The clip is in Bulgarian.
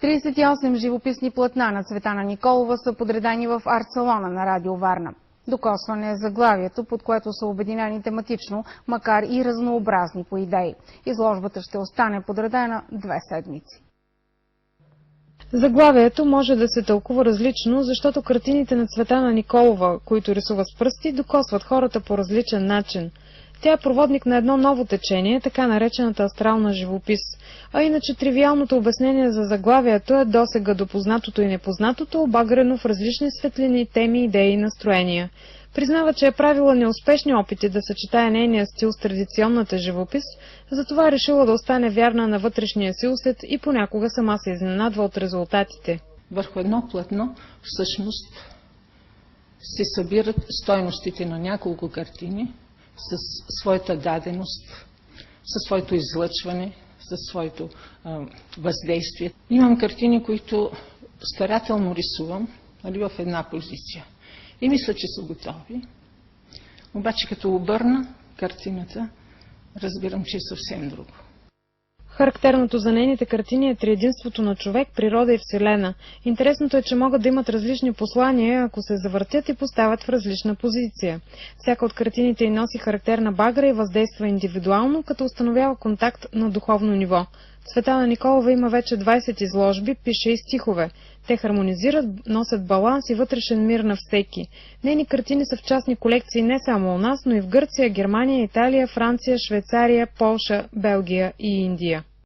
38 живописни платна на Цветана Николова са подредени в арт-салона на Радио Варна. Докосване е заглавието, под което са обединени тематично, макар и разнообразни по идеи. Изложбата ще остане подредена 2 седмици. Заглавието може да се тълкува различно, защото картините на Цветана Николова, които рисува с пръсти, докосват хората по различен начин. Тя е проводник на едно ново течение, така наречената астрална живопис. А иначе тривиалното обяснение за заглавието е досега до познатото и непознатото, обагрено в различни светлини, теми, идеи и настроения. Признава, че е правила неуспешни опити да съчетае нейния стил с традиционната живопис, затова е решила да остане вярна на вътрешния си усет и понякога сама се изненадва от резултатите. Върху едно платно всъщност се събират стойностите на няколко картини със своята даденост, със своето излъчване, със своето въздействие. Имам картини, които старателно рисувам в една позиция. И мисля, че са готови. Обаче като обърна картината, разбирам, че е съвсем друго. Характерното за нейните картини е триединството на човек, природа и вселена. Интересното е, че могат да имат различни послания, ако се завъртят и поставят в различна позиция. Всяка от картините й носи характерна багра и въздейства индивидуално, като установява контакт на духовно ниво. Цветана Николова има вече 20 изложби, пише и стихове. Те хармонизират, носят баланс и вътрешен мир на всеки. Нейни картини са в частни колекции не само у нас, но и в Гърция, Германия, Италия, Франция, Швейцария, Полша, Белгия и Индия.